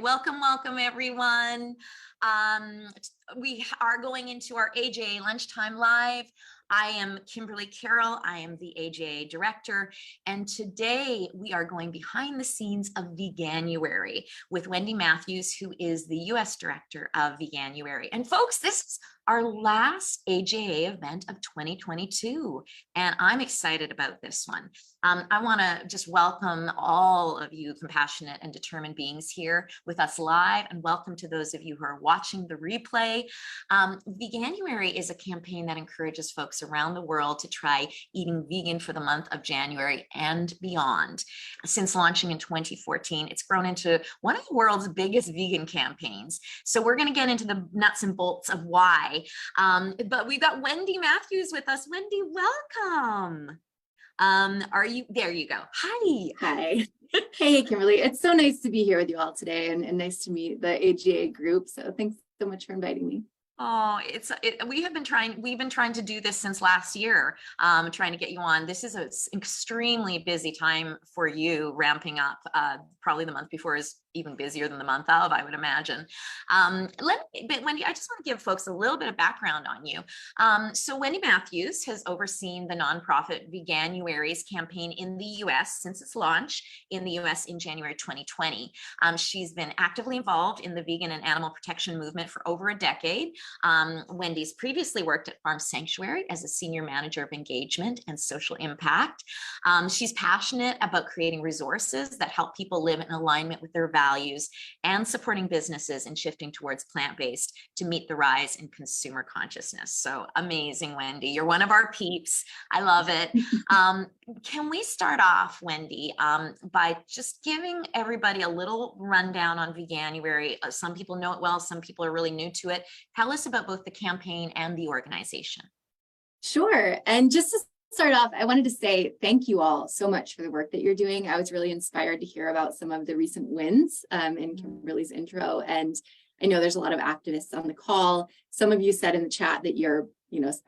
Welcome, welcome everyone. We are going into our AJA Lunchtime Live. I am Kimberly Carroll. I am the AJA director. And today we are going behind the scenes of Veganuary with Wendy Matthews, who is the US director of Veganuary. And folks, this is our last AJA event of 2022. And I'm excited about this one. I want to just welcome all of you compassionate and determined beings here with us live, and welcome to those of you who are watching the replay. Veganuary is a campaign that encourages folks around the world to try eating vegan for the month of January and beyond. Since launching in 2014, it's grown into one of the world's biggest vegan campaigns. So we're going to get into the nuts and bolts of why. But we've got Wendy Matthews with us. Wendy, welcome. Are you, there you go. Hi. Hi. Hey, Kimberly. It's so nice to be here with you all today and nice to meet the AGA group. So thanks so much for inviting me. Oh, we've been trying to do this since last year, trying to get you on. This is an extremely busy time for you, ramping up. Probably the month before is even busier than the month of, I would imagine. But Wendy, I just want to give folks a little bit of background on you. So Wendy Matthews has overseen the nonprofit Veganuary's campaign in the US since its launch in the US in January 2020. She's been actively involved in the vegan and animal protection movement for over a decade. Wendy's previously worked at Farm Sanctuary as a senior manager of engagement and social impact. She's passionate about creating resources that help people live in alignment with their values and supporting businesses and shifting towards plant-based to meet the rise in consumer consciousness. So amazing, Wendy. You're one of our peeps. I love it. Can we start off, Wendy, by just giving everybody a little rundown on Veganuary? Some people know it well, some people are really new to it. Tell us about both the campaign and the organization. Sure. And just to start off, I wanted to say thank you all so much for the work that you're doing. I was really inspired to hear about some of the recent wins in Kimberly's intro. And I know there's a lot of activists on the call. Some of you said in the chat that you're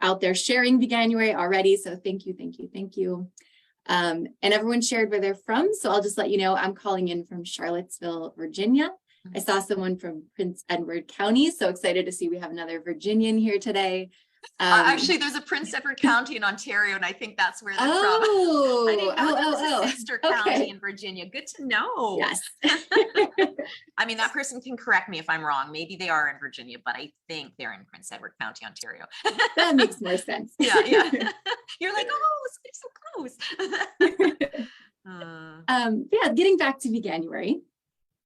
out there sharing Veganuary already. So thank you, thank you, thank you. And everyone shared where they're from. So I'll just let you know, I'm calling in from Charlottesville, Virginia. I saw someone from Prince Edward County. So excited to see we have another Virginian here today. Actually, there's a Prince Edward County in Ontario, and I think that's where they're from. I didn't know there was a sister county in Virginia. Good to know. Yes. I mean, that person can correct me if I'm wrong. Maybe they are in Virginia, but I think they're in Prince Edward County, Ontario. That makes more sense. Yeah. You're like, oh, it's so close. Yeah, getting back to Veganuary.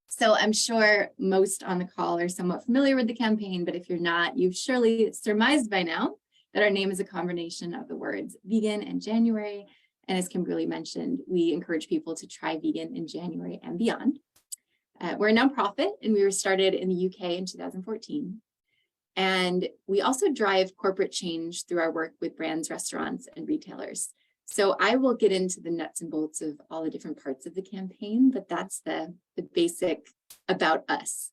So I'm sure most on the call are somewhat familiar with the campaign, but if you're not, you've surely surmised by now that our name is a combination of the words vegan and January. And as Kimberly mentioned, we encourage people to try vegan in January and beyond. We're a nonprofit and we were started in the UK in 2014. And we also drive corporate change through our work with brands, restaurants, and retailers. So I will get into the nuts and bolts of all the different parts of the campaign, but that's the basic about us.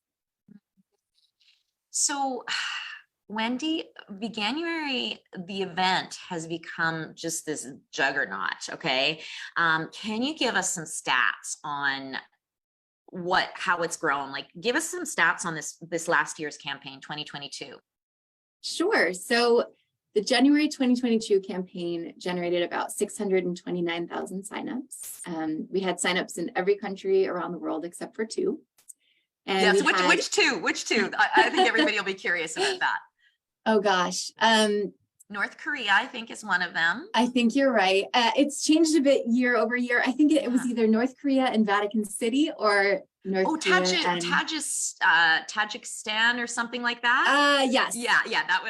So Wendy, Veganuary, the event has become just this juggernaut, okay? Can you give us some stats on how it's grown? Like, give us some stats on this last year's campaign, 2022. Sure. So the January 2022 campaign generated about 629,000 signups. We had signups in every country around the world except for 2. And yes, which two? I think everybody will be curious about that. Oh gosh. North Korea, I think, is one of them. I think you're right. It's changed a bit year over year. I think it was either North Korea and Vatican City or Tajikistan or something like that. Yes. Yeah.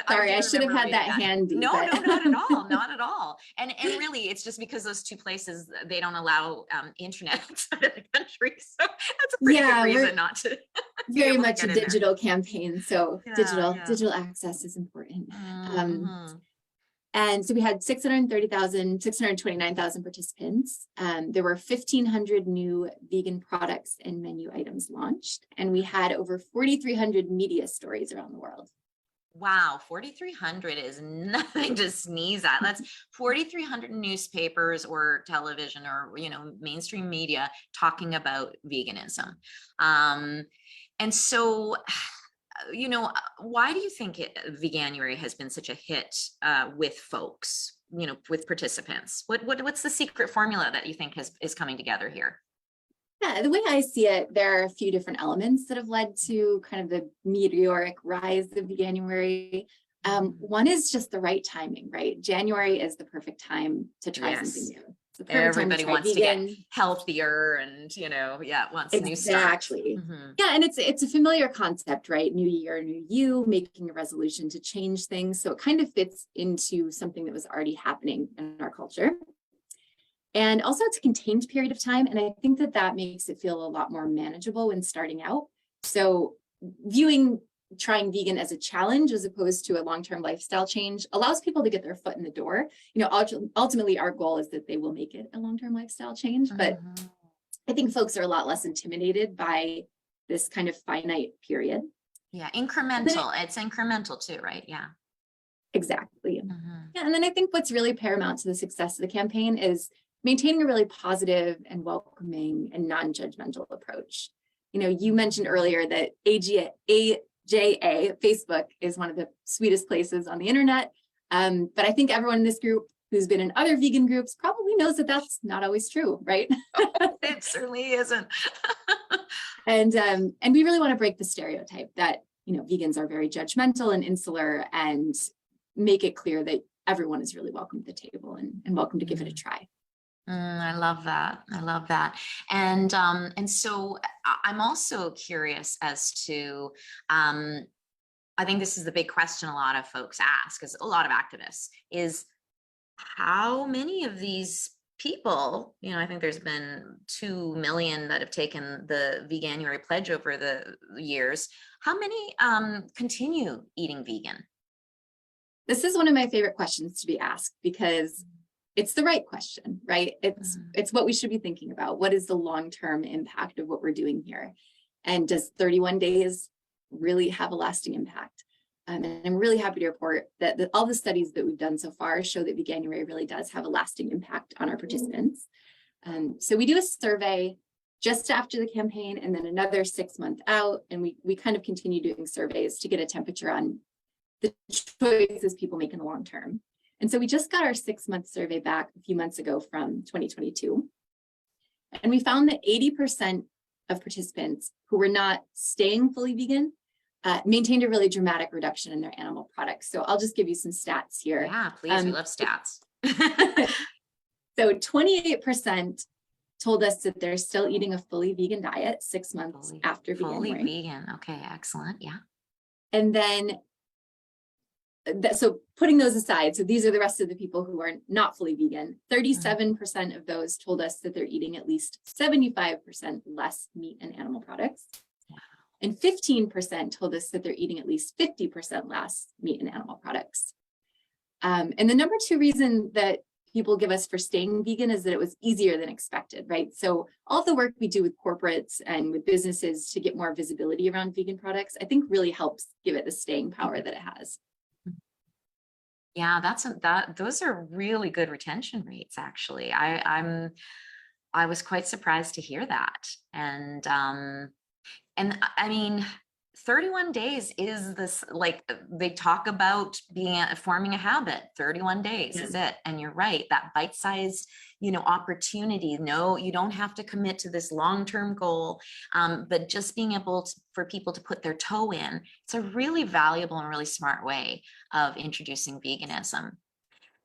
Sorry, I should have had that handy. No, not at all. Not at all. And really, it's just because those two places, they don't allow internet outside of the country. So that's a pretty good reason not to. Very much a digital campaign. So digital access is important. And so we had 629,000 participants. There were 1,500 new vegan products and menu items launched, and we had over 4,300 media stories around the world. Wow, 4,300 is nothing to sneeze at. That's 4,300 newspapers or television or, mainstream media talking about veganism. And so, why do you think Veganuary has been such a hit with folks, with participants? What's the secret formula that you think is coming together here? Yeah, the way I see it, there are a few different elements that have led to kind of the meteoric rise of Veganuary. One is just the right timing, right? January is the perfect time to try something new. It's the perfect Everybody time to wants vegan. to get healthier and, wants new stuff. Exactly. Yeah, and it's a familiar concept, right? New year, new you, making a resolution to change things. So it kind of fits into something that was already happening in our culture. And also it's a contained period of time. And I think that makes it feel a lot more manageable when starting out. So viewing trying vegan as a challenge as opposed to a long-term lifestyle change allows people to get their foot in the door. Ultimately our goal is that they will make it a long-term lifestyle change, but I think folks are a lot less intimidated by this kind of finite period. Yeah, incremental. It's incremental too, right? Yeah. Exactly. Yeah, and then I think what's really paramount to the success of the campaign is maintaining a really positive and welcoming and non-judgmental approach. You mentioned earlier that AJA, Facebook, is one of the sweetest places on the internet. But I think everyone in this group who's been in other vegan groups probably knows that that's not always true, right? It certainly isn't. And we really want to break the stereotype that, vegans are very judgmental and insular, and make it clear that everyone is really welcome at the table and welcome to give it a try. I love that. I love that. And so I'm also curious as to, I think this is the big question a lot of folks ask, as a lot of activists, is how many of these people, I think there's been 2 million that have taken the Veganuary pledge over the years. How many continue eating vegan? This is one of my favorite questions to be asked, because it's the right question, right? It's what we should be thinking about. What is the long-term impact of what we're doing here? And does 31 days really have a lasting impact? And I'm really happy to report that all the studies that we've done so far show that Veganuary really does have a lasting impact on our participants. So we do a survey just after the campaign and then another 6 months out. And we kind of continue doing surveys to get a temperature on the choices people make in the long term. And so we just got our 6-month survey back a few months ago from 2022. And we found that 80% of participants who were not staying fully vegan maintained a really dramatic reduction in their animal products. So I'll just give you some stats here. Yeah, please, we love stats. So 28% told us that they're still eating a fully vegan diet 6 months after Veganuary. Fully vegan, okay, excellent, yeah. And then so putting those aside, so these are the rest of the people who are not fully vegan. 37% of those told us that they're eating at least 75% less meat and animal products. Wow. And 15% told us that they're eating at least 50% less meat and animal products. And the number 2 reason that people give us for staying vegan is that it was easier than expected, right? So all the work we do with corporates and with businesses to get more visibility around vegan products, I think really helps give it the staying power that it has. Yeah, those are really good retention rates, actually. I was quite surprised to hear that. And I mean, 31 days is this, like they talk about forming a habit. 31 days is it. And you're right, that bite-sized, opportunity. No, you don't have to commit to this long-term goal, but just being able for people to put their toe in, it's a really valuable and really smart way of introducing veganism.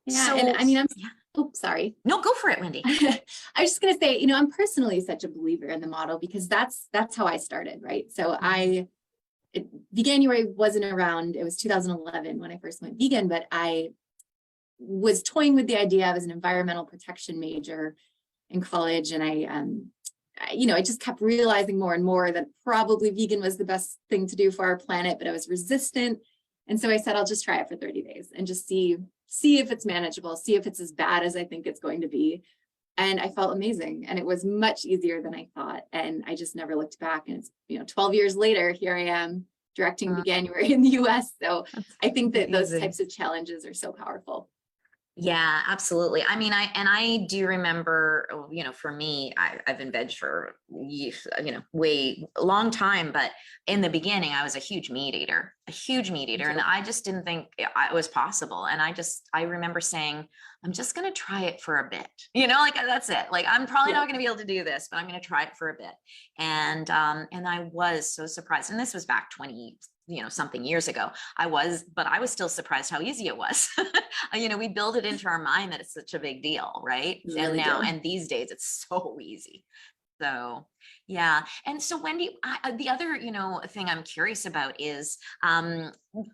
Yeah, so, and I mean, oh, sorry. No, go for it, Wendy. I was just going to say, I'm personally such a believer in the model because that's how I started, right? So Veganuary wasn't around. It was 2011 when I first went vegan, but I was toying with the idea. I was an environmental protection major in college, and I just kept realizing more and more that probably vegan was the best thing to do for our planet, but I was resistant. And so I said, I'll just try it for 30 days and just see if it's manageable, see if it's as bad as I think it's going to be. And I felt amazing. And it was much easier than I thought. And I just never looked back. And it's, 12 years later, here I am directing Veganuary in the US. So I think that those types of challenges are so powerful. Yeah, absolutely. I mean, I do remember, for me, I've been veg for years, way a long time, but in the beginning, I was a huge meat eater, and I just didn't think it was possible. And I remember saying, I'm just going to try it for a bit, like that's it. Like, I'm probably not going to be able to do this, but I'm going to try it for a bit. And I was so surprised. And this was back 20, something years ago. But I was still surprised how easy it was. We build it into our mind that it's such a big deal, right? Really And these days it's so easy. So, yeah. And so, Wendy, the other, thing I'm curious about is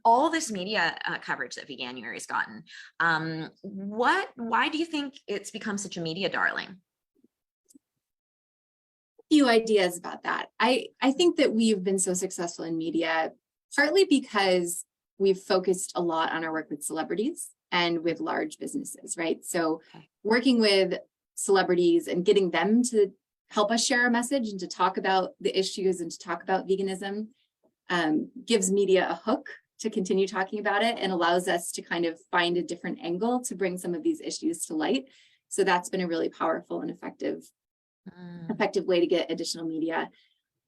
all this media coverage that Veganuary has gotten. Why do you think it's become such a media darling? Few ideas about that. I think that we've been so successful in media partly because we've focused a lot on our work with celebrities and with large businesses, right? So working with celebrities and getting them to help us share our message and to talk about the issues and to talk about veganism gives media a hook to continue talking about it and allows us to kind of find a different angle to bring some of these issues to light. So that's been a really powerful and effective way to get additional media.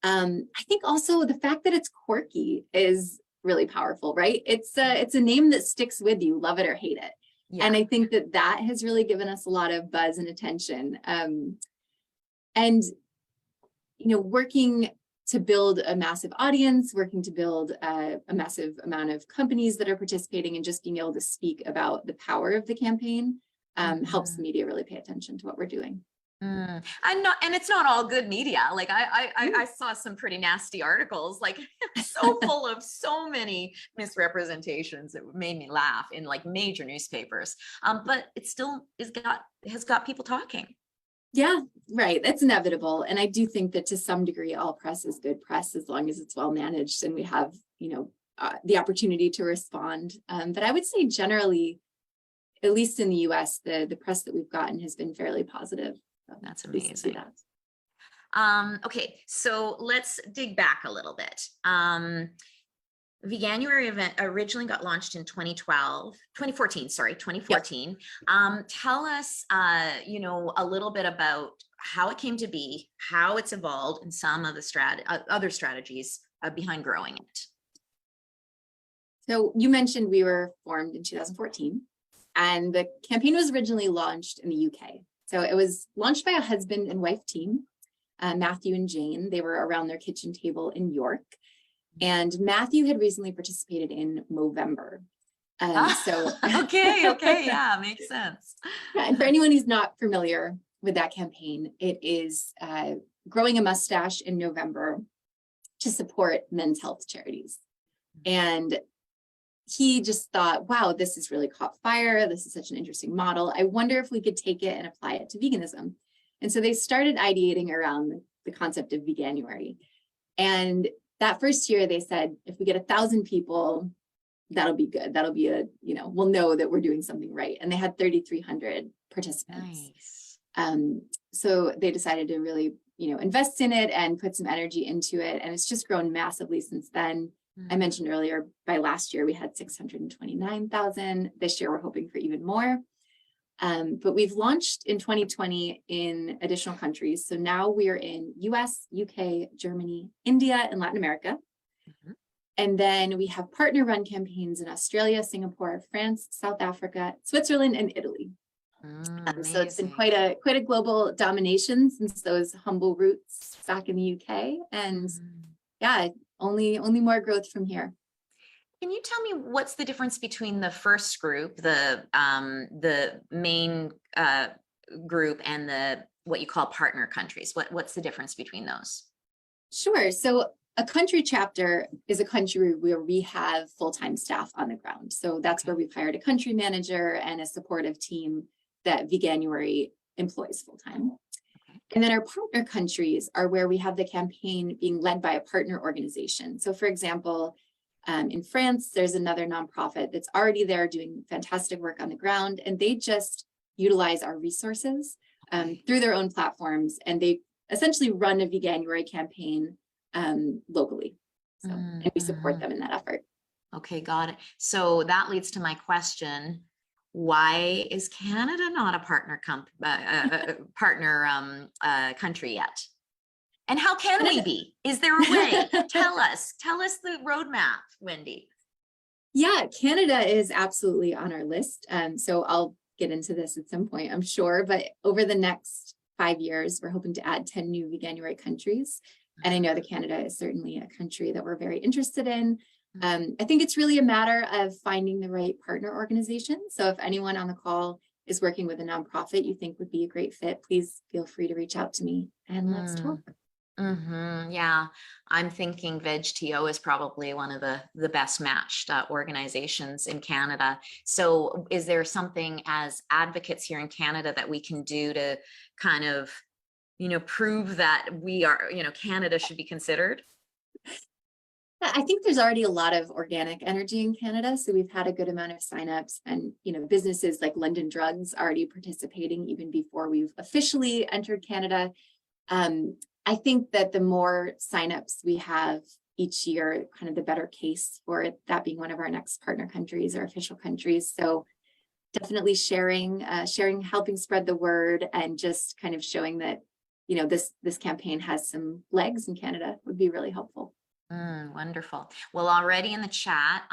I think also the fact that it's quirky is really powerful, right? It's a name that sticks with you, love it or hate it. Yeah. And I think that has really given us a lot of buzz and attention. And, working to build a massive audience, working to build a massive amount of companies that are participating and just being able to speak about the power of the campaign helps the media really pay attention to what we're doing. And it's not all good media. Like I saw some pretty nasty articles, like so full of so many misrepresentations. It made me laugh in like major newspapers. But it still has got people talking. Yeah, right. That's inevitable. And I do think that to some degree, all press is good press as long as it's well managed and we have, the opportunity to respond. But I would say generally, at least in the US, the press that we've gotten has been fairly positive. That's amazing. Okay, so let's dig back a little bit. Veganuary event originally got launched in 2014. Yep. Tell us, a little bit about how it came to be, how it's evolved, and some of the other strategies behind growing it. So you mentioned we were formed in 2014, and the campaign was originally launched in the UK. So it was launched by a husband and wife team, Matthew and Jane. They were around their kitchen table in York. And Matthew had recently participated in Movember. Okay, yeah, makes sense. Yeah, and for anyone who's not familiar with that campaign, it is growing a mustache in November to support men's health charities. And he just thought, wow, this has really caught fire. This is such an interesting model. I wonder if we could take it and apply it to veganism. And so they started ideating around the concept of Veganuary. And that first year they said, if we get 1,000 people, that'll be good. That'll be we'll know that we're doing something right. And they had 3,300 participants. Nice. So they decided to really, invest in it and put some energy into it. And it's just grown massively since then. I mentioned earlier, by last year, we had 629,000. This year, we're hoping for even more. But we've launched in 2020 in additional countries. So now we are in US, UK, Germany, India, and Latin America. And then we have partner-run campaigns in Australia, Singapore, France, South Africa, Switzerland, and Italy. So it's been quite a global domination since those humble roots back in the UK. And yeah, only more growth from here. Can you tell me what's the difference between the first group, the main group, and what you call partner countries? What's the difference between those? Sure. So a country chapter is a country where we have full-time staff on the ground. So that's where we've hired a country manager and a supportive team that Veganuary employs full-time. And then our partner countries are where we have the campaign being led by a partner organization. So for example, in France, there's another nonprofit that's already there doing fantastic work on the ground, and they just utilize our resources through their own platforms, and they essentially run a Veganuary campaign locally. So, and we support them in that effort. Okay, got it. So that leads to my question. why is Canada not a partner country yet? And how can we be? Is there a way? Tell us the roadmap, Wendy. Yeah, Canada is absolutely on our list. So I'll get into this at some point, I'm sure, but over the next 5 years, we're hoping to add 10 new Veganuary countries. And I know that Canada is certainly a country that we're very interested in. I think it's really a matter of finding the right partner organization. So if anyone on the call is working with a nonprofit you think would be a great fit, please feel free to reach out to me and let's talk. Yeah, I'm thinking VegTO is probably one of the best matched organizations in Canada. So is there something as advocates here in Canada that we can do to kind of, prove that we are, Canada should be considered? I think there's already a lot of organic energy in Canada. So we've had a good amount of signups and, businesses like London Drugs already participating even before we've officially entered Canada. I think that the more signups we have each year, kind of the better case for it, that being one of our next partner countries or official countries. So definitely sharing, helping spread the word and just kind of showing that, this campaign has some legs in Canada would be really helpful. Wonderful. Well, already in the chat,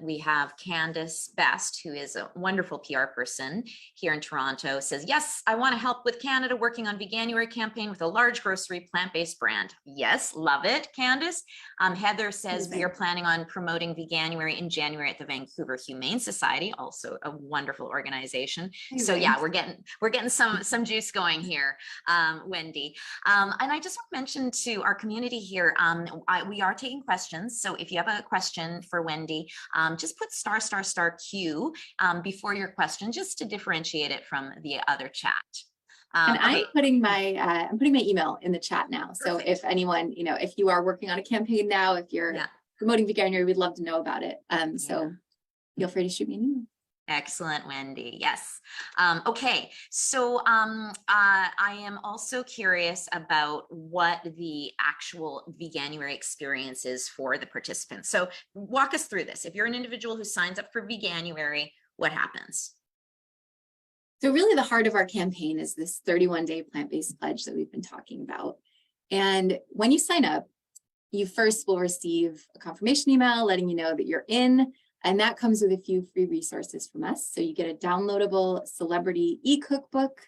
we have Candace Best, who is a wonderful PR person here in Toronto, says, yes, I want to help with Canada working on Veganuary campaign with a large grocery plant-based brand. Yes, love it, Candace. Heather says we are planning on promoting Veganuary in January at the Vancouver Humane Society, also a wonderful organization. So yeah, we're getting some juice going here, Wendy. And I just want to mention to our community here, we are taking questions. So if you have a question for Wendy, just put **Q before your question, just to differentiate it from the other chat. And okay. I'm putting my email in the chat now. So perfect. If anyone, if you are working on a campaign now, if you're promoting Veganuary, we'd love to know about it. So feel free to shoot me an email. Excellent, Wendy. Yes. Okay. So I am also curious about what the actual Veganuary experience is for the participants. So walk us through this. If you're an individual who signs up for Veganuary, what happens? So really the heart of our campaign is this 31-day plant-based pledge that we've been talking about. And when you sign up, you first will receive a confirmation email letting you know that you're in. And that comes with a few free resources from us. So you get a downloadable celebrity e-cookbook,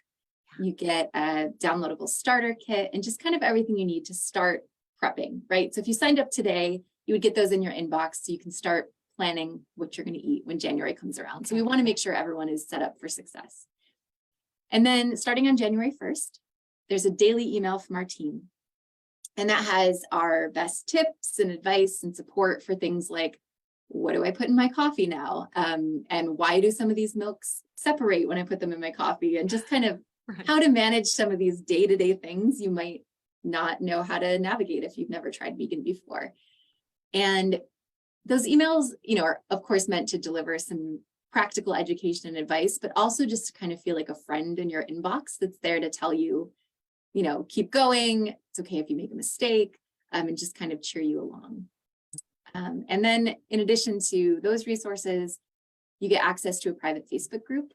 you get a downloadable starter kit, and just kind of everything you need to start prepping, right? So if you signed up today, you would get those in your inbox so you can start planning what you're going to eat when January comes around. So we want to make sure everyone is set up for success. And then starting on January 1st, there's a daily email from our team. And that has our best tips and advice and support for things like, what do I put in my coffee now? And why do some of these milks separate when I put them in my coffee? And just kind of how to manage some of these day-to-day things you might not know how to navigate if you've never tried vegan before. And those emails, are of course meant to deliver some practical education and advice, but also just to kind of feel like a friend in your inbox that's there to tell you, keep going. It's okay if you make a mistake, and just kind of cheer you along. And then in addition to those resources, you get access to a private Facebook group.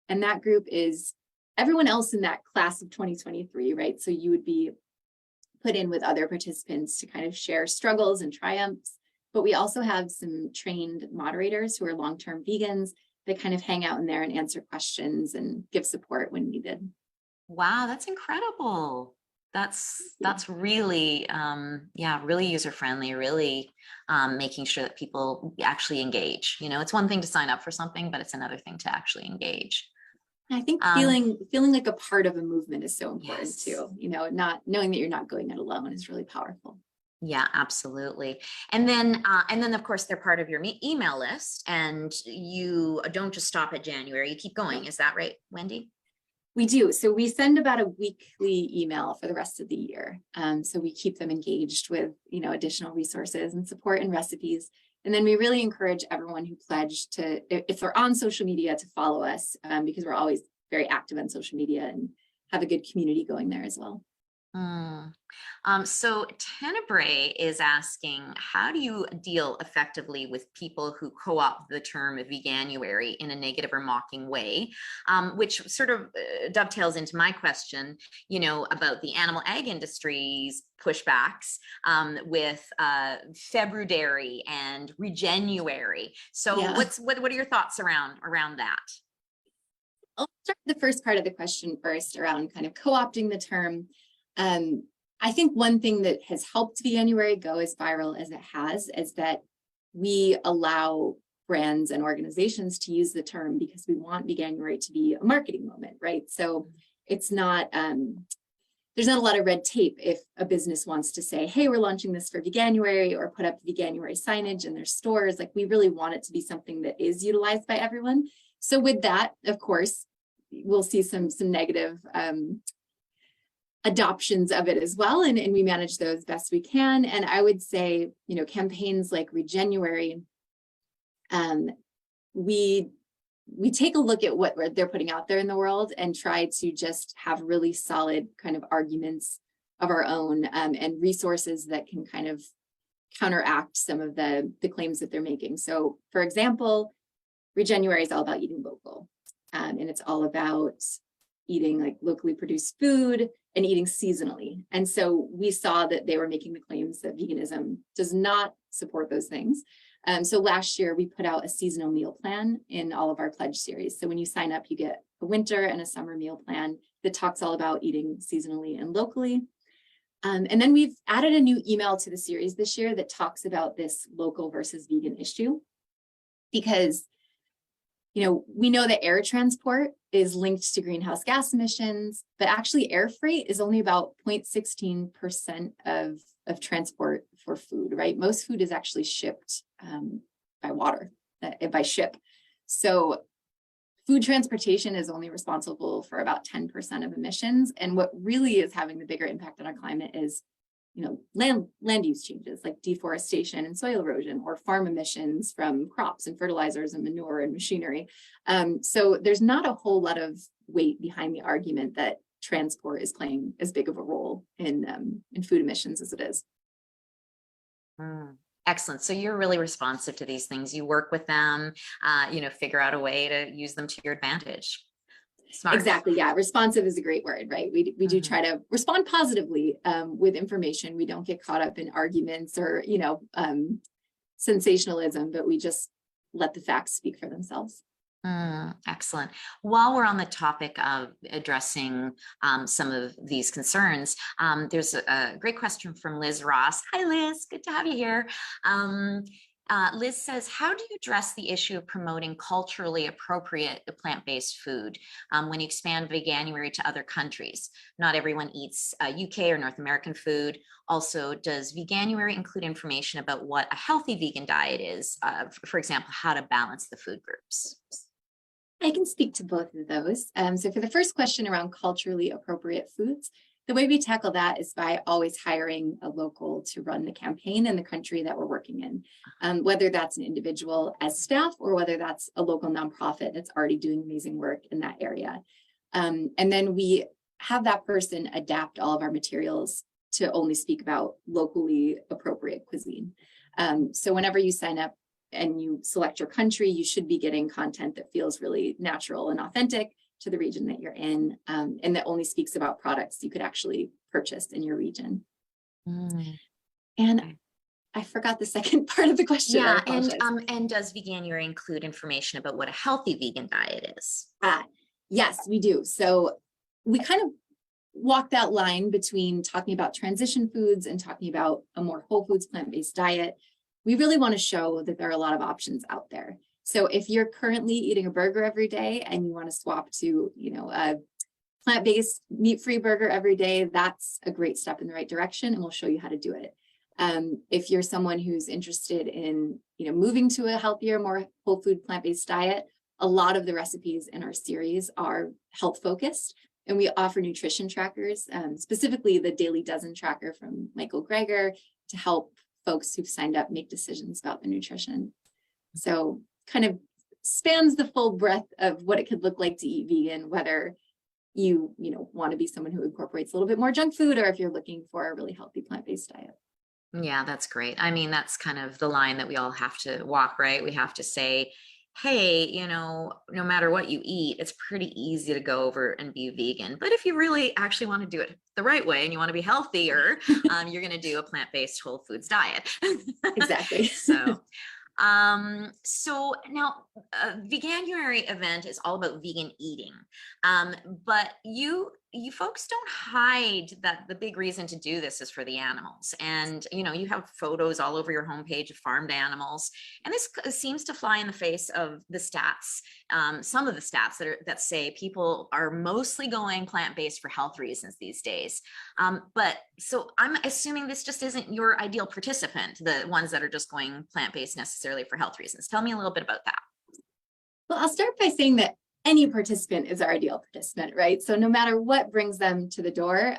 And that group is everyone else in that class of 2023, right? So you would be put in with other participants to kind of share struggles and triumphs. But we also have some trained moderators who are long-term vegans that kind of hang out in there and answer questions and give support when needed. Wow, that's incredible. That's really, really user-friendly, really making sure that people actually engage. It's one thing to sign up for something, but it's another thing to actually engage. I think feeling like a part of a movement is so important too. Not knowing that you're not going it alone is really powerful. Yeah, absolutely. And then of course, they're part of your email list, and you don't just stop at January, you keep going. Is that right, Wendy? We do. So we send about a weekly email for the rest of the year. So we keep them engaged with, additional resources and support and recipes. And then we really encourage everyone who pledged to, if they're on social media, to follow us, because we're always very active on social media and have a good community going there as well. Mm. So Tenebrae is asking, how do you deal effectively with people who co-opt the term veganuary in a negative or mocking way? Which sort of dovetails into my question, about the animal ag industry's pushbacks with Februdairy and Regenuary. So Yeah. what are your thoughts around that? I'll start with the first part of the question first around kind of co-opting the term. I think one thing that has helped Veganuary go as viral as it has is that we allow brands and organizations to use the term because we want Veganuary to be a marketing moment, right? So it's not, there's not a lot of red tape if a business wants to say, hey, we're launching this for Veganuary, or put up Veganuary signage in their stores. Like, we really want it to be something that is utilized by everyone. So with that, of course, we'll see some negative adoptions of it as well, and we manage those best we can. And I would say, campaigns like Regenuary, we take a look at what they're putting out there in the world and try to just have really solid kind of arguments of our own, and resources that can kind of counteract some of the claims that they're making. So, for example, Regenuary is all about eating local, and it's all about eating like locally produced food and eating seasonally. And so we saw that they were making the claims that veganism does not support those things. So last year we put out a seasonal meal plan in all of our pledge series. So when you sign up, you get a winter and a summer meal plan that talks all about eating seasonally and locally. And then we've added a new email to the series this year that talks about this local versus vegan issue, because we know that air transport is linked to greenhouse gas emissions, but actually air freight is only about 0.16% of transport for food, right? Most food is actually shipped by water, by ship. So food transportation is only responsible for about 10% of emissions. And what really is having the bigger impact on our climate is land use changes like deforestation and soil erosion, or farm emissions from crops and fertilizers and manure and machinery. So there's not a whole lot of weight behind the argument that transport is playing as big of a role in food emissions as it is. Excellent. So you're really responsive to these things. You work with them, figure out a way to use them to your advantage. Smart. Exactly. Yeah. Responsive is a great word, right? We do try to respond positively with information. We don't get caught up in arguments or, sensationalism, but we just let the facts speak for themselves. Excellent. While we're on the topic of addressing some of these concerns, there's a great question from Liz Ross. Hi, Liz. Good to have you here. Liz says, how do you address the issue of promoting culturally appropriate plant-based food when you expand Veganuary to other countries? Not everyone eats UK or North American food. Also, does Veganuary include information about what a healthy vegan diet is? For example, how to balance the food groups? I can speak to both of those. So for the first question around culturally appropriate foods, the way we tackle that is by always hiring a local to run the campaign in the country that we're working in, whether that's an individual as staff or whether that's a local nonprofit that's already doing amazing work in that area. And then we have that person adapt all of our materials to only speak about locally appropriate cuisine. So whenever you sign up and you select your country, you should be getting content that feels really natural and authentic to the region that you're in, and that only speaks about products you could actually purchase in your region. And I forgot the second part of the question. Yeah, and does Veganuary include information about what a healthy vegan diet is? Yes, we do. So we kind of walk that line between talking about transition foods and talking about a more whole foods plant-based diet. We really want to show that there are a lot of options out there. So if you're currently eating a burger every day and you want to swap to, a plant-based meat-free burger every day, that's a great step in the right direction, and we'll show you how to do it. If you're someone who's interested in, moving to a healthier, more whole food plant-based diet, a lot of the recipes in our series are health focused, and we offer nutrition trackers, specifically the Daily Dozen tracker from Michael Greger, to help folks who've signed up make decisions about the nutrition. So kind of spans the full breadth of what it could look like to eat vegan, whether you want to be someone who incorporates a little bit more junk food, or if you're looking for a really healthy plant-based diet. Yeah, that's great. I mean, that's kind of the line that we all have to walk, right? We have to say, hey, no matter what you eat, it's pretty easy to go over and be vegan. But if you really actually want to do it the right way and you want to be healthier, you're going to do a plant-based whole foods diet. Exactly. So now Veganuary event is all about vegan eating. But you folks don't hide that the big reason to do this is for the animals. And, you have photos all over your homepage of farmed animals. And this seems to fly in the face of the stats. Some of the stats that say people are mostly going plant-based for health reasons these days. But so I'm assuming this just isn't your ideal participant, the ones that are just going plant-based necessarily for health reasons. Tell me a little bit about that. Well, I'll start by saying that any participant is our ideal participant, right? So no matter what brings them to the door,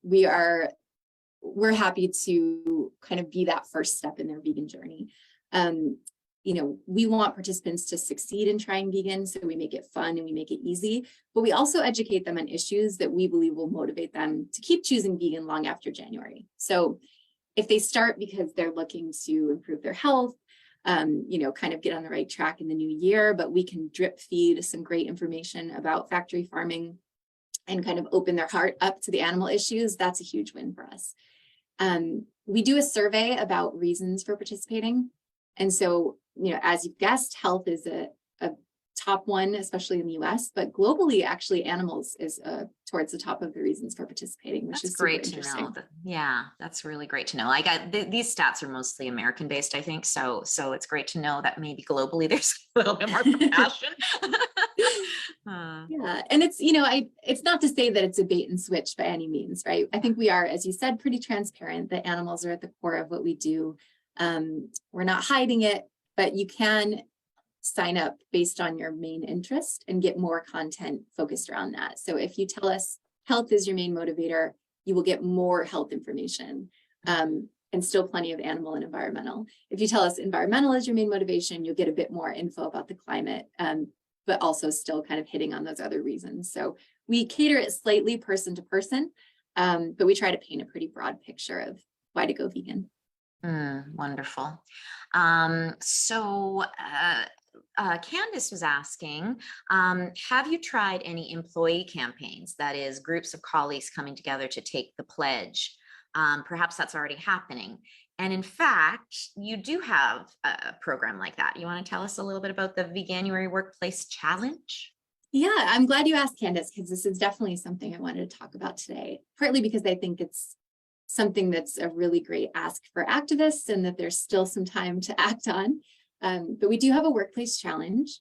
we're happy to kind of be that first step in their vegan journey. We want participants to succeed in trying vegan, so we make it fun and we make it easy, but we also educate them on issues that we believe will motivate them to keep choosing vegan long after January. So if they start because they're looking to improve their health, kind of get on the right track in the new year, but we can drip feed some great information about factory farming and kind of open their heart up to the animal issues, that's a huge win for us. We do a survey about reasons for participating. And so, as you've guessed, health is a top one, especially in the US, but globally, actually, animals is towards the top of the reasons for participating, which is great super interesting. To know. Yeah, that's really great to know. These stats are mostly American based, I think. So it's great to know that maybe globally there's a little bit more compassion. Yeah, and it's not to say that it's a bait and switch by any means, right? I think we are, as you said, pretty transparent that animals are at the core of what we do. We're not hiding it, but you can sign up based on your main interest and get more content focused around that. So if you tell us health is your main motivator, you will get more health information, and still plenty of animal and environmental. If you tell us environmental is your main motivation, you'll get a bit more info about the climate, but also still kind of hitting on those other reasons. So we cater it slightly person to person, but we try to paint a pretty broad picture of why to go vegan. Wonderful. Candace was asking, have you tried any employee campaigns, that is groups of colleagues coming together to take the pledge? Perhaps that's already happening. And in fact, you do have a program like that. You want to tell us a little bit about the Veganuary Workplace Challenge? Yeah, I'm glad you asked, Candace, because this is definitely something I wanted to talk about today, partly because I think it's something that's a really great ask for activists and that there's still some time to act on. But we do have a workplace challenge.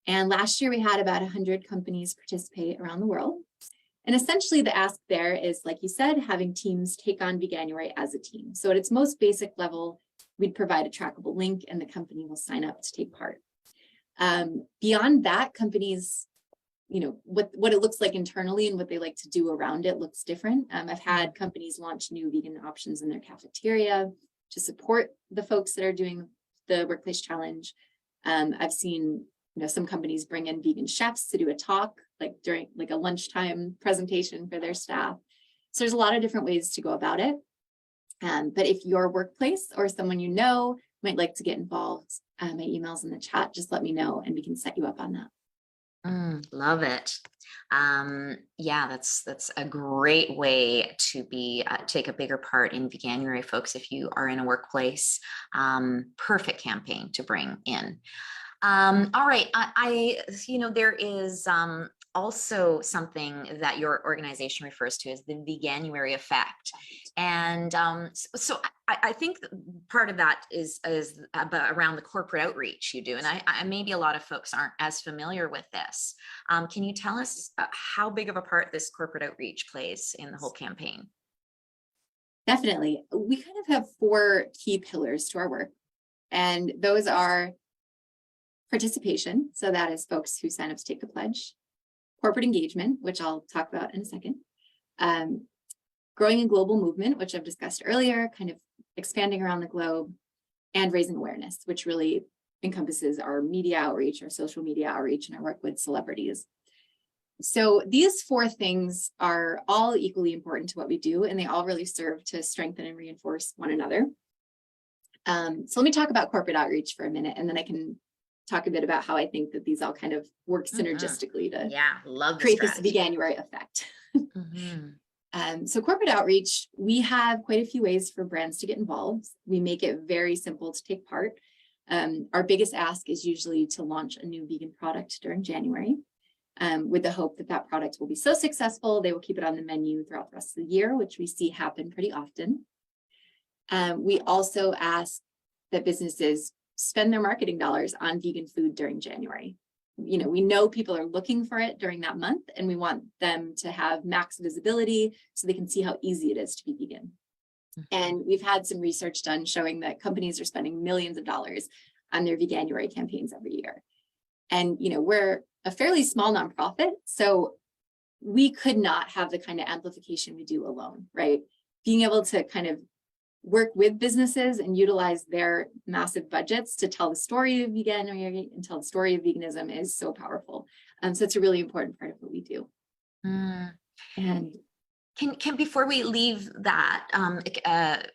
And last year we had about 100 companies participate around the world. And essentially the ask there is, like you said, having teams take on Veganuary as a team. So at its most basic level, we'd provide a trackable link and the company will sign up to take part. Beyond that, companies, what it looks like internally and what they like to do around it looks different. I've had companies launch new vegan options in their cafeteria to support the folks that are doing the workplace challenge. I've seen some companies bring in vegan chefs to do a talk, like during a lunchtime presentation for their staff. So there's a lot of different ways to go about it. But if your workplace or someone might like to get involved, my email's in the chat, just let me know and we can set you up on that. Love it. Yeah, that's a great way to take a bigger part in Veganuary, folks. If you are in a workplace, perfect campaign to bring in. All right, there is also something that your organization refers to as the Veganuary effect. And so I think part of that is around the corporate outreach you do. And I maybe a lot of folks aren't as familiar with this. Can you tell us how big of a part this corporate outreach plays in the whole campaign? Definitely. We kind of have 4 key pillars to our work. And those are participation. So that is folks who sign up to take the pledge. Corporate engagement, which I'll talk about in a second. Growing a global movement, which I've discussed earlier, kind of expanding around the globe, and raising awareness, which really encompasses our media outreach, our social media outreach, and our work with celebrities. So these four things are all equally important to what we do, and they all really serve to strengthen and reinforce one another. So let me talk about corporate outreach for a minute, and then I can talk a bit about how I think that these all kind of work synergistically to love create this Veganuary effect. So corporate outreach, we have quite a few ways for brands to get involved. We make it very simple to take part. Our biggest ask is usually to launch a new vegan product during January, with the hope that that product will be so successful, they will keep it on the menu throughout the rest of the year, which we see happen pretty often. We also ask that businesses spend their marketing dollars on vegan food during January. You know, we know people are looking for it during that month, and we want them to have max visibility so they can see how easy it is to be vegan. And we've had some research done showing that companies are spending millions of dollars on their Veganuary campaigns every year. And, you know, we're a fairly small nonprofit, so we could not have the kind of amplification we do alone, right? Being able to kind of work with businesses and utilize their massive budgets to tell the story of Veganuary and tell the story of veganism is so powerful. So it's a really important part of what we do. And can before we leave that,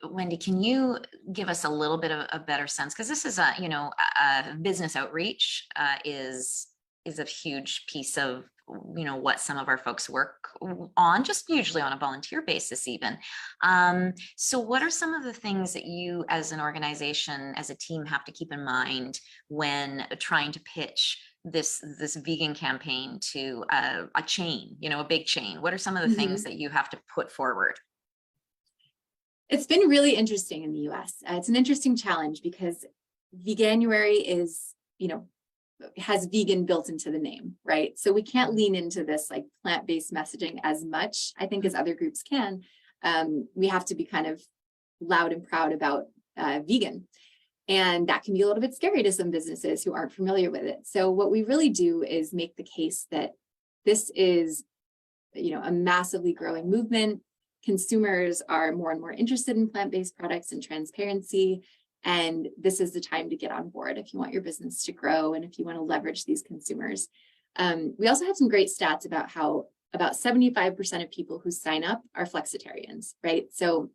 Wendy, can you give us a little bit of a better sense? Because this is business outreach is a huge piece of what some of our folks work on, just usually on a volunteer basis even. So what are some of the things that you as an organization, as a team, have to keep in mind when trying to pitch this vegan campaign to a chain, a big chain? What are some of the things that you have to put forward? It's been really interesting in the US. It's an interesting challenge because Veganuary is, has vegan built into the name, right? So we can't lean into this like plant-based messaging as much, I think, as other groups can. We have to be kind of loud and proud about vegan. And that can be a little bit scary to some businesses who aren't familiar with it. So what we really do is make the case that this is, a massively growing movement. Consumers are more and more interested in plant-based products and transparency. And this is the time to get on board if you want your business to grow and if you want to leverage these consumers. We also have some great stats about how about 75% of people who sign up are flexitarians, right? So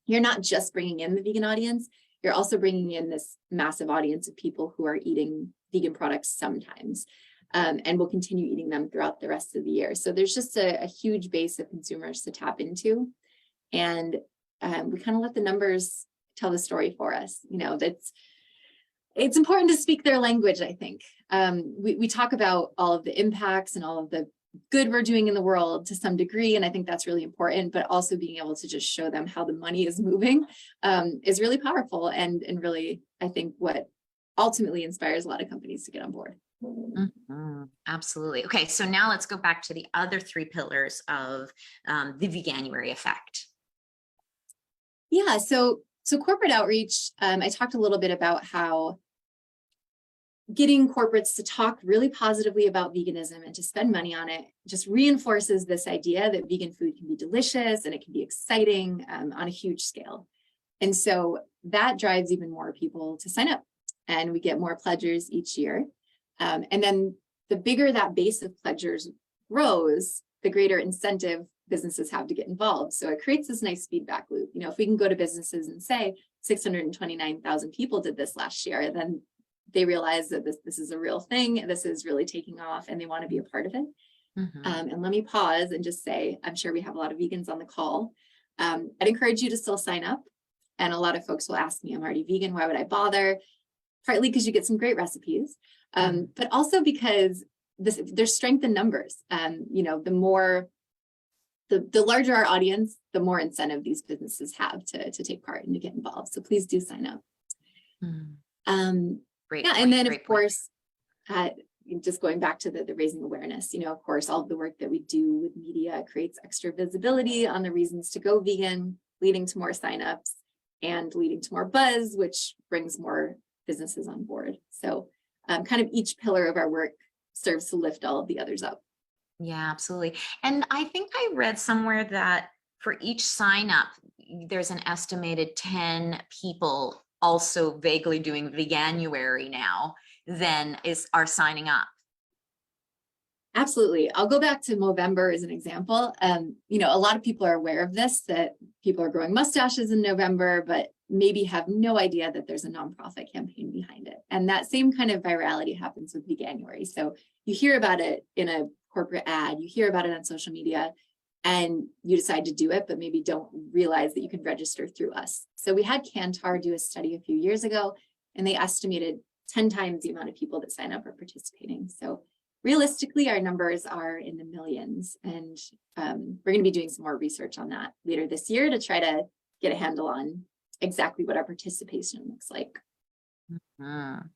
you're not just bringing in the vegan audience, you're also bringing in this massive audience of people who are eating vegan products sometimes, and will continue eating them throughout the rest of the year. So there's just a huge base of consumers to tap into. And we kind of let the numbers tell the story for us. It's important to speak their language, I think. We talk about all of the impacts and all of the good we're doing in the world to some degree, and I think that's really important, but also being able to just show them how the money is moving is really powerful and really, I think, what ultimately inspires a lot of companies to get on board. Absolutely. Okay, so now let's go back to the other three pillars of the Veganuary effect. Yeah, so corporate outreach, I talked a little bit about how getting corporates to talk really positively about veganism and to spend money on it just reinforces this idea that vegan food can be delicious and it can be exciting on a huge scale. And so that drives even more people to sign up, and we get more pledgers each year. And then the bigger that base of pledgers grows, the greater incentive businesses have to get involved. So it creates this nice feedback loop. If we can go to businesses and say 629,000 people did this last year, then they realize that this is a real thing. This is really taking off and they want to be a part of it. And let me pause and just say, I'm sure we have a lot of vegans on the call. I'd encourage you to still sign up. And a lot of folks will ask me, I'm already vegan, why would I bother? Partly because you get some great recipes, but also because there's strength in numbers. The larger our audience, the more incentive these businesses have to take part and to get involved. So please do sign up. Great. Yeah, point, and then of point. course, just going back to the raising awareness, of course, all of the work that we do with media creates extra visibility on the reasons to go vegan, leading to more signups and leading to more buzz, which brings more businesses on board. So kind of each pillar of our work serves to lift all of the others up. Yeah, absolutely. And I think I read somewhere that for each sign up, there's an estimated 10 people also vaguely doing Veganuary now are signing up. Absolutely. I'll go back to Movember as an example. A lot of people are aware of this, that people are growing mustaches in November, but maybe have no idea that there's a nonprofit campaign behind it. And that same kind of virality happens with Veganuary. So you hear about it in a corporate ad, you hear about it on social media, and you decide to do it, but maybe don't realize that you can register through us. So we had Kantar do a study a few years ago, and they estimated 10 times the amount of people that sign up are participating. So realistically, our numbers are in the millions, and we're going to be doing some more research on that later this year to try to get a handle on exactly what our participation looks like. Mm-hmm.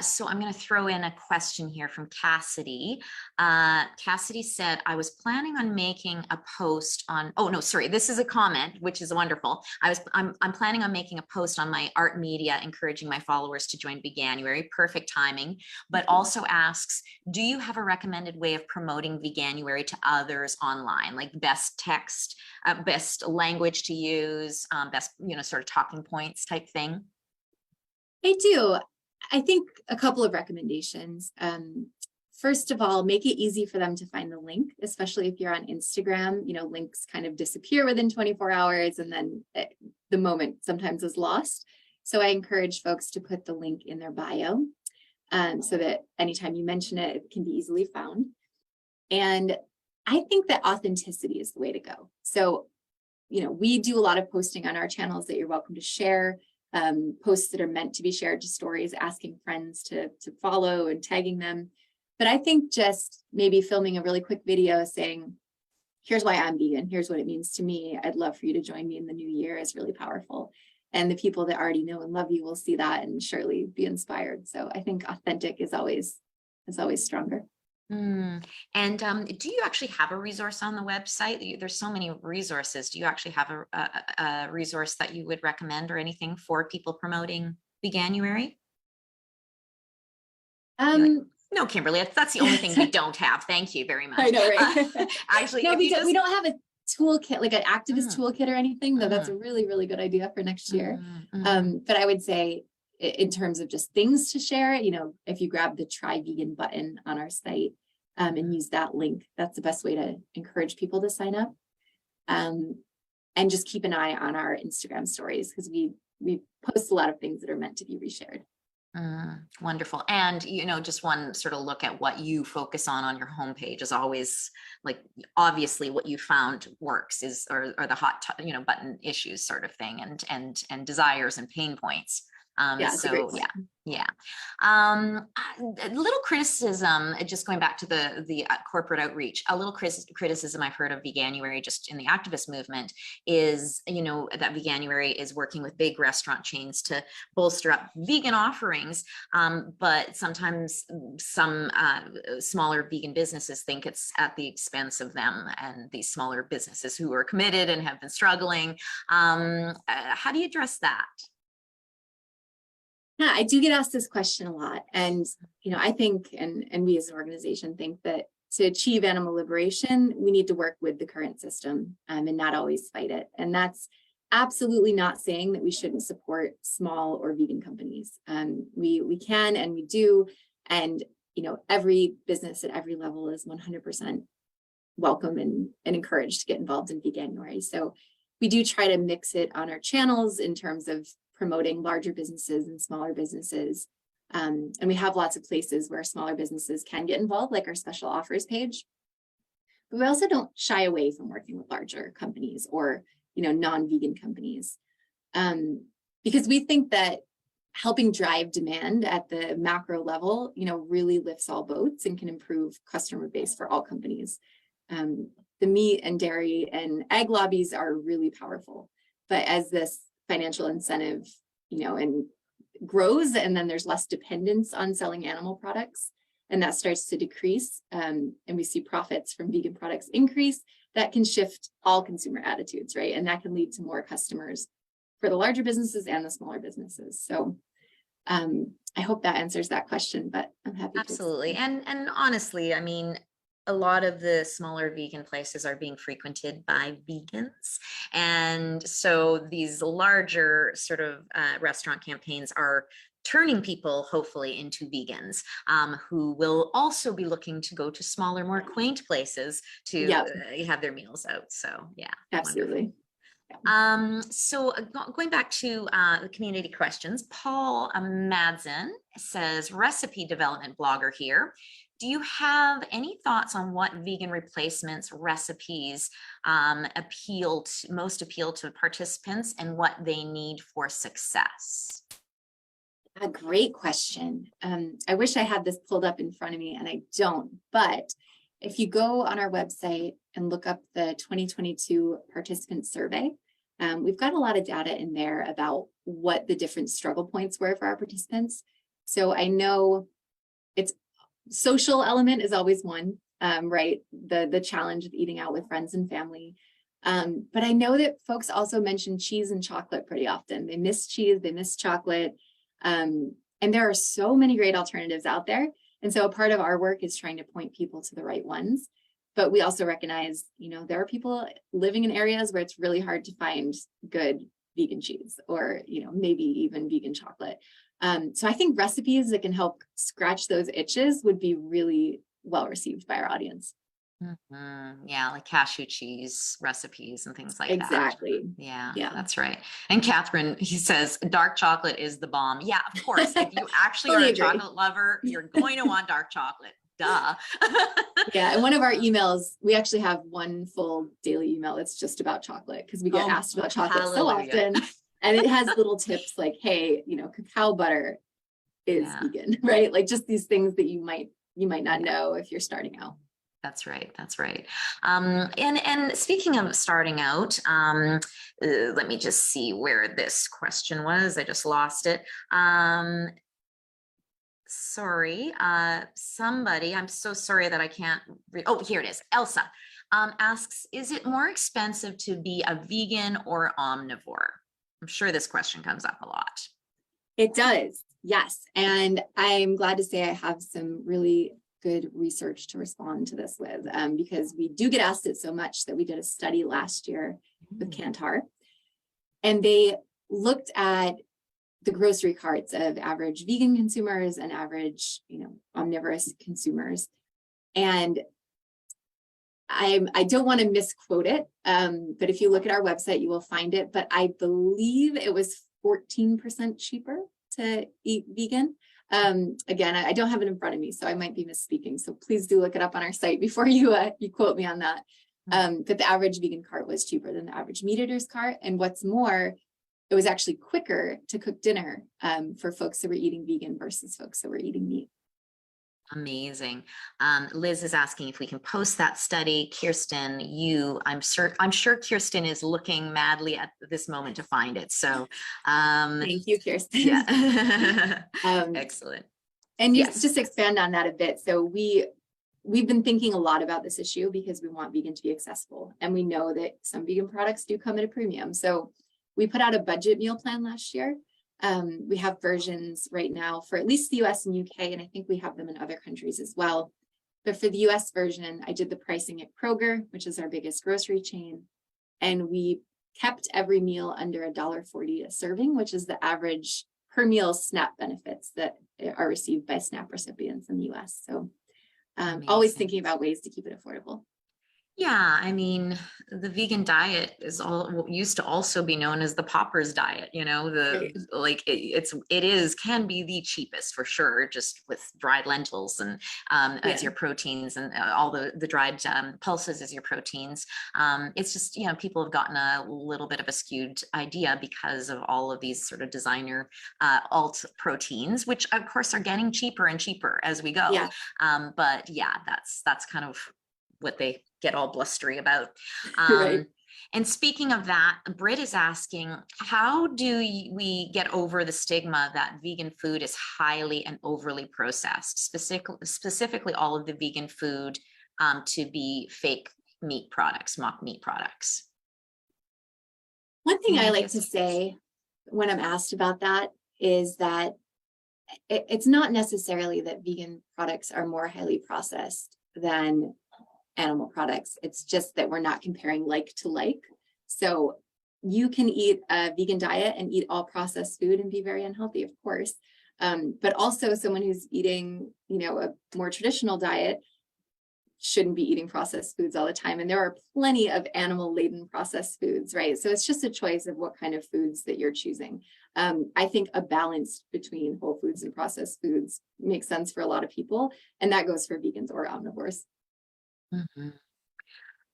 So I'm going to throw in a question here from Cassidy. Cassidy said, I was planning on making a post on, oh no, sorry, this is a comment, which is wonderful. I'm planning on making a post on my art media, encouraging my followers to join Veganuary, perfect timing, but also asks, do you have a recommended way of promoting Veganuary to others online, like best text, best language to use, best, sort of talking points type thing? I do. I think a couple of recommendations. First of all, make it easy for them to find the link, especially if you're on Instagram. Links kind of disappear within 24 hours, and then the moment sometimes is lost. So I encourage folks to put the link in their bio so that anytime you mention it, it can be easily found. And I think that authenticity is the way to go. So, we do a lot of posting on our channels that you're welcome to share. Posts that are meant to be shared to stories, asking friends to follow and tagging them. But I think just maybe filming a really quick video saying, here's why I'm vegan, here's what it means to me, I'd love for you to join me in the new year, is really powerful. And the people that already know and love you will see that and surely be inspired. So I think authentic is always stronger. And do you actually have a resource on the website? There's so many resources. Do you actually have a resource that you would recommend or anything for people promoting Veganuary? No, Kimberly, that's the only thing we don't have. Thank you very much. I know, right? Actually, no, we don't have a toolkit, like an activist toolkit or anything, though. That's a really, really good idea for next year. But I would say in terms of just things to share, if you grab the Try Vegan button on our site, and use that link, that's the best way to encourage people to sign up. And just keep an eye on our Instagram stories, because we post a lot of things that are meant to be reshared. Wonderful. And, just one sort of look at what you focus on your homepage is always, like, obviously what you found works are the hot, button issues sort of thing, and desires and pain points. Yeah. A little criticism, just going back to the corporate outreach, a little criticism I've heard of Veganuary just in the activist movement is, that Veganuary is working with big restaurant chains to bolster up vegan offerings. But sometimes some smaller vegan businesses think it's at the expense of them and these smaller businesses who are committed and have been struggling. How do you address that? Yeah, I do get asked this question a lot. And, I think, and we as an organization think that to achieve animal liberation, we need to work with the current system and not always fight it. And that's absolutely not saying that we shouldn't support small or vegan companies. We can, and we do. And, every business at every level is 100% welcome and encouraged to get involved in Veganuary. So we do try to mix it on our channels in terms of promoting larger businesses and smaller businesses. And we have lots of places where smaller businesses can get involved, like our special offers page. But we also don't shy away from working with larger companies or, non-vegan companies. Because we think that helping drive demand at the macro level, really lifts all boats and can improve customer base for all companies. The meat and dairy and egg lobbies are really powerful. But as this financial incentive, and grows, and then there's less dependence on selling animal products, and that starts to decrease, and we see profits from vegan products increase, that can shift all consumer attitudes, right? And that can lead to more customers for the larger businesses and the smaller businesses. So I hope that answers that question, but I'm happy to. Absolutely. And honestly, a lot of the smaller vegan places are being frequented by vegans. And so these larger sort of restaurant campaigns are turning people hopefully into vegans, who will also be looking to go to smaller, more quaint places to have their meals out. So yeah, absolutely. So going back to the community questions, Paul Madsen says, recipe development blogger here. Do you have any thoughts on what vegan replacements recipes most appeal to participants and what they need for success? A great question. I wish I had this pulled up in front of me and I don't, but if you go on our website and look up the 2022 participant survey, we've got a lot of data in there about what the different struggle points were for our participants. So I know it's social element is always one, right? The challenge of eating out with friends and family. But I know that folks also mention cheese and chocolate pretty often. They miss cheese, they miss chocolate. And there are so many great alternatives out there. And so a part of our work is trying to point people to the right ones. But we also recognize, there are people living in areas where it's really hard to find good vegan cheese or, maybe even vegan chocolate. So I think recipes that can help scratch those itches would be really well received by our audience. Mm-hmm. Yeah, like cashew cheese recipes and things like exactly. that. Yeah, that's right. And Catherine, he says, dark chocolate is the bomb. Yeah, of course. If you actually are a chocolate lover, you're going to want dark chocolate. Duh. Yeah, and one of our emails, we actually have one full daily email that's just about chocolate because we get asked about chocolate so often. And it has little tips like, hey, cacao butter is vegan, right? Like just these things that you might not know if you're starting out. That's right. That's right. And speaking of starting out, let me just see where this question was. I just lost it. Sorry, somebody, I'm so sorry that I can't read. Oh, here it is. Elsa asks, is it more expensive to be a vegan or omnivore? I'm sure this question comes up a lot. It does. Yes. And I'm glad to say I have some really good research to respond to this with, because we do get asked it so much that we did a study last year with Kantar, and they looked at the grocery carts of average vegan consumers and average, omnivorous consumers. And I don't want to misquote it, but if you look at our website, you will find it. But I believe it was 14% cheaper to eat vegan. Again, I don't have it in front of me, so I might be misspeaking. So please do look it up on our site before you quote me on that. But the average vegan cart was cheaper than the average meat eater's cart. And what's more, it was actually quicker to cook dinner for folks that were eating vegan versus folks that were eating meat. Amazing. Liz is asking if we can post that study. Kirsten, I'm sure Kirsten is looking madly at this moment to find it. So thank you, Kirsten. Yeah. Excellent. And just expand on that a bit. So we've been thinking a lot about this issue because we want vegan to be accessible. And we know that some vegan products do come at a premium. So we put out a budget meal plan last year. We have versions right now for at least the US and UK, and I think we have them in other countries as well. But for the US version, I did the pricing at Kroger, which is our biggest grocery chain. And we kept every meal under $1.40 a serving, which is the average per meal SNAP benefits that are received by SNAP recipients in the US. So always thinking about ways to keep it affordable. Yeah, I mean, the vegan diet used to also be known as the pauper's diet, can be the cheapest for sure, just with dried lentils and as your proteins and all the dried pulses as your proteins. It's just, people have gotten a little bit of a skewed idea because of all of these sort of designer alt proteins, which of course are getting cheaper and cheaper as we go. Yeah. But yeah, that's kind of what they get all blustery about. Right. And speaking of that, Britt is asking, how do we get over the stigma that vegan food is highly and overly processed, specifically all of the vegan food to be fake meat products, mock meat products? One thing I like to say when I'm asked about that is that it's not necessarily that vegan products are more highly processed than animal products. It's just that we're not comparing like to like. So you can eat a vegan diet and eat all processed food and be very unhealthy, of course. But also someone who's eating, a more traditional diet shouldn't be eating processed foods all the time. And there are plenty of animal-laden processed foods, right? So it's just a choice of what kind of foods that you're choosing. I think a balance between whole foods and processed foods makes sense for a lot of people, and that goes for vegans or omnivores. Mhm.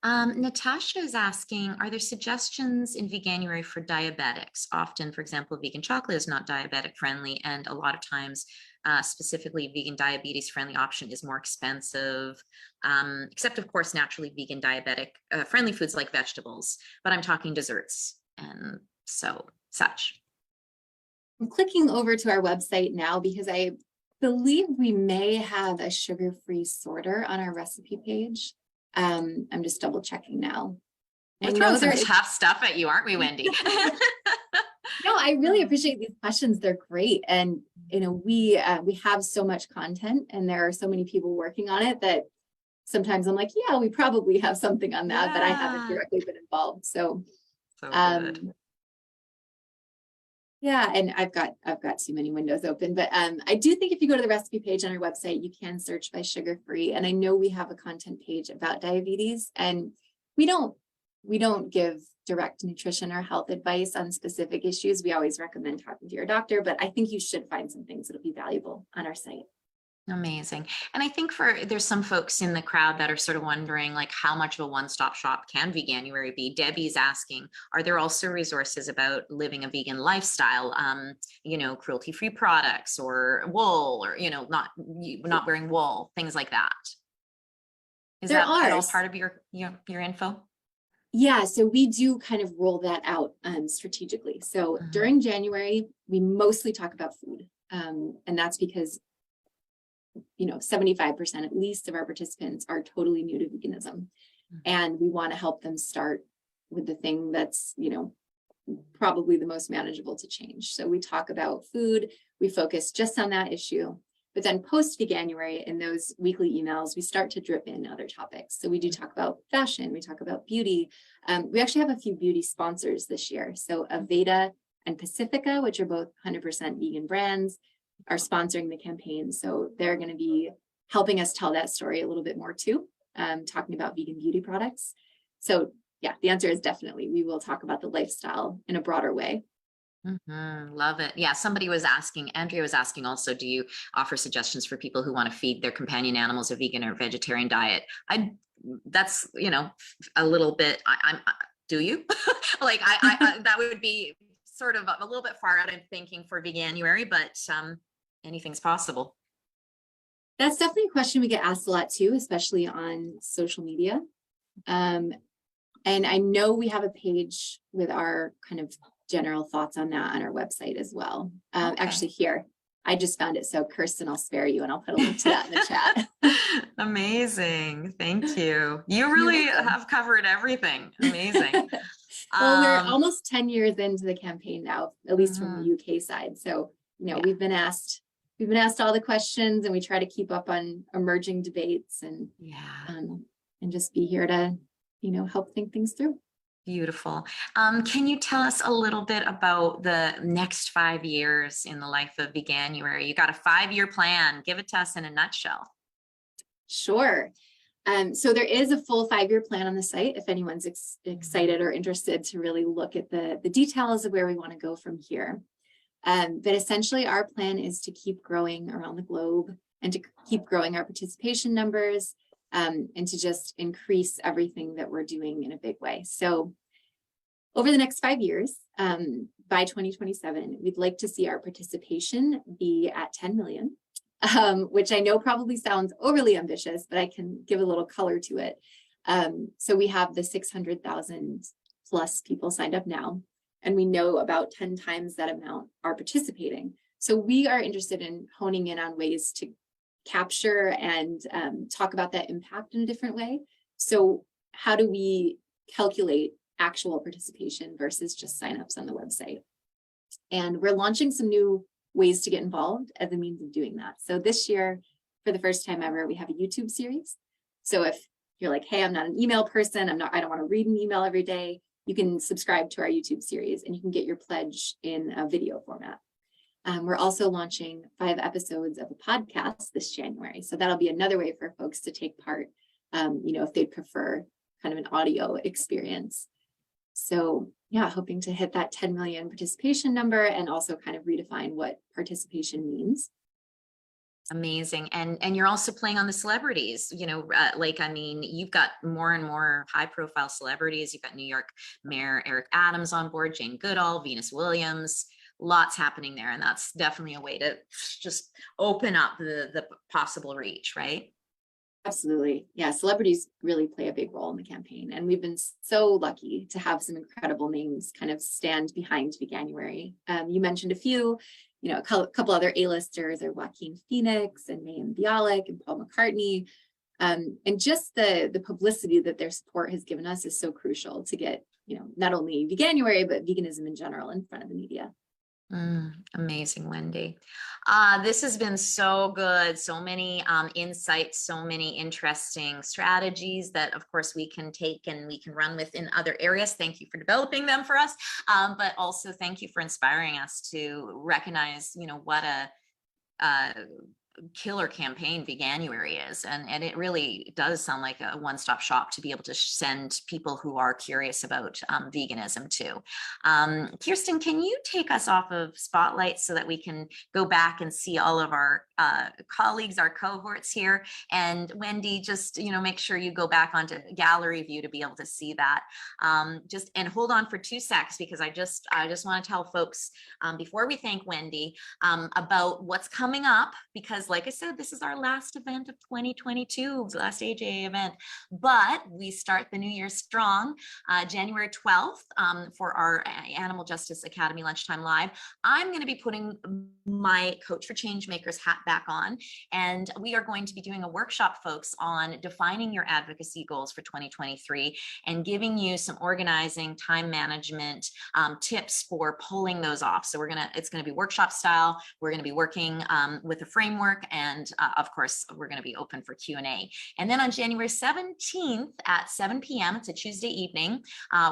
Natasha is asking, are there suggestions in Veganuary for diabetics? Often, for example, vegan chocolate is not diabetic friendly, and a lot of times, specifically vegan diabetes friendly option is more expensive, except of course, naturally vegan diabetic friendly foods like vegetables, but I'm talking desserts and such. I'm clicking over to our website now because I believe we may have a sugar-free sorter on our recipe page. I'm just double checking now. We're throwing some tough stuff at you, aren't we, Wendy? No, I really appreciate these questions. They're great. And, we have so much content and there are so many people working on it that sometimes I'm like, yeah, we probably have something on that, but I haven't directly been involved. So good. Yeah, and I've got too many windows open, but I do think if you go to the recipe page on our website, you can search by sugar-free. And I know we have a content page about diabetes, and we don't give direct nutrition or health advice on specific issues. We always recommend talking to your doctor, but I think you should find some things that'll be valuable on our site. Amazing. And I think there's some folks in the crowd that are sort of wondering, like, how much of a one-stop shop can Veganuary be? Debbie's asking, are there also resources about living a vegan lifestyle, cruelty-free products or wool, or, not wearing wool, things like that? Is that at all part of your info? Yeah, so we do kind of roll that out strategically. So during January, we mostly talk about food. And that's because 75% at least of our participants are totally new to veganism. And we want to help them start with the thing that's, probably the most manageable to change. So we talk about food, we focus just on that issue. But then post Veganuary, in those weekly emails, we start to drip in other topics. So we do talk about fashion, we talk about beauty. We actually have a few beauty sponsors this year. So Aveda and Pacifica, which are both 100% vegan brands, are sponsoring the campaign. So they're going to be helping us tell that story a little bit more too, talking about vegan beauty products. So yeah, the answer is definitely, we will talk about the lifestyle in a broader way. Love it. Yeah, somebody was asking, Andrea was asking also, do you offer suggestions for people who want to feed their companion animals a vegan or vegetarian diet? That's, a little bit, do you? Like, that would be sort of a little bit far out of thinking for Veganuary, but anything's possible. That's definitely a question we get asked a lot too, especially on social media. And I know we have a page with our kind of general thoughts on that on our website as well. Actually here, I just found it. So Kirsten, I'll spare you and I'll put a link to that in the chat. Amazing. Thank you. You really have covered everything. Amazing. Well, we're almost 10 years into the campaign now, at least from the UK side. So, we've been asked all the questions and we try to keep up on emerging debates and just be here to, help think things through. Beautiful. Can you tell us a little bit about the next 5 years in the life of Veganuary? You got a 5-year plan. Give it to us in a nutshell. Sure. So there is a full 5-year plan on the site if anyone's excited or interested to really look at the details of where we want to go from here. But essentially our plan is to keep growing around the globe and to keep growing our participation numbers and to just increase everything that we're doing in a big way. So over the next 5 years, by 2027, we'd like to see our participation be at 10 million. Which I know probably sounds overly ambitious, but I can give a little color to it. So we have the 600,000 plus people signed up now, and we know about 10 times that amount are participating. So we are interested in honing in on ways to capture and talk about that impact in a different way. So how do we calculate actual participation versus just signups on the website? And we're launching some new ways to get involved as a means of doing that. So this year, for the first time ever, we have a YouTube series. So if you're like, hey, I'm not an email person, I don't want to read an email every day, you can subscribe to our YouTube series and you can get your pledge in a video format. We're also launching 5 episodes of a podcast this January. So that'll be another way for folks to take part, if they'd prefer kind of an audio experience. So yeah, hoping to hit that 10 million participation number and also kind of redefine what participation means. Amazing. And you're also playing on the celebrities, you've got more and more high profile celebrities. You've got New York Mayor Eric Adams on board, Jane Goodall, Venus Williams, lots happening there. And that's definitely a way to just open up the possible reach, right? Absolutely. Yeah, celebrities really play a big role in the campaign. And we've been so lucky to have some incredible names kind of stand behind Veganuary. You mentioned a few, a couple other A-listers are Joaquin Phoenix and Mayim Bialik and Paul McCartney. And just the publicity that their support has given us is so crucial to get, not only Veganuary, but veganism in general in front of the media. Amazing, Wendy. This has been so good. So many insights, so many interesting strategies that, of course, we can take and we can run with in other areas. Thank you for developing them for us. But also thank you for inspiring us to recognize, what a killer campaign Veganuary is, and it really does sound like a one-stop shop to be able to send people who are curious about veganism too. Kirsten, can you take us off of Spotlight so that we can go back and see all of our colleagues, our cohorts here? And Wendy, just make sure you go back onto gallery view to be able to see that. And hold on for 2 secs, because I just want to tell folks before we thank Wendy about what's coming up, because like I said, this is our last event of 2022, last AJA event, but we start the new year strong, January 12th for our Animal Justice Academy Lunchtime Live. I'm going to be putting my Coach for Changemakers hat back on, and we are going to be doing a workshop, folks, on defining your advocacy goals for 2023 and giving you some organizing, time management tips for pulling those off. So it's going to be workshop style. We're going to be working with a framework, and of course, we're going to be open for Q&A. And then on January 17th at 7 p.m., it's a Tuesday evening,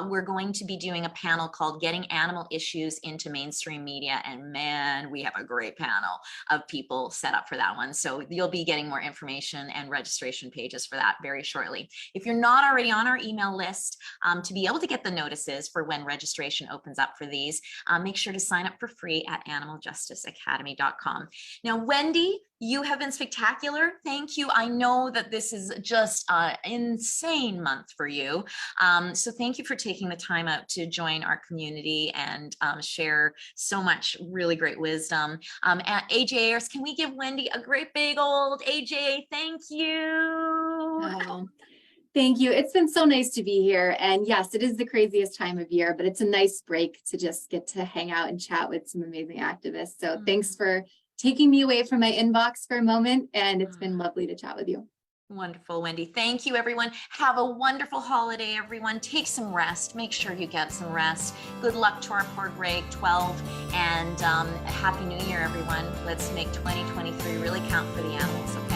we're going to be doing a panel called Getting Animal Issues into Mainstream Media. And man, we have a great panel of people set up for that one. So you'll be getting more information and registration pages for that very shortly. If you're not already on our email list, to be able to get the notices for when registration opens up for these, make sure to sign up for free at animaljusticeacademy.com. Now, Wendy, you have been spectacular. Thank you. I know that this is just an insane month for you. So thank you for taking the time out to join our community and share so much really great wisdom. At AJAers, can we give Wendy a great big old AJA thank you? Wow. Thank you. It's been so nice to be here. And yes, it is the craziest time of year, but it's a nice break to just get to hang out and chat with some amazing activists. So thanks for taking me away from my inbox for a moment. And it's been lovely to chat with you. Wonderful, Wendy. Thank you, everyone. Have a wonderful holiday, everyone. Take some rest. Make sure you get some rest. Good luck to our poor Greg 12, and Happy New Year, everyone. Let's make 2023 really count for the animals, okay?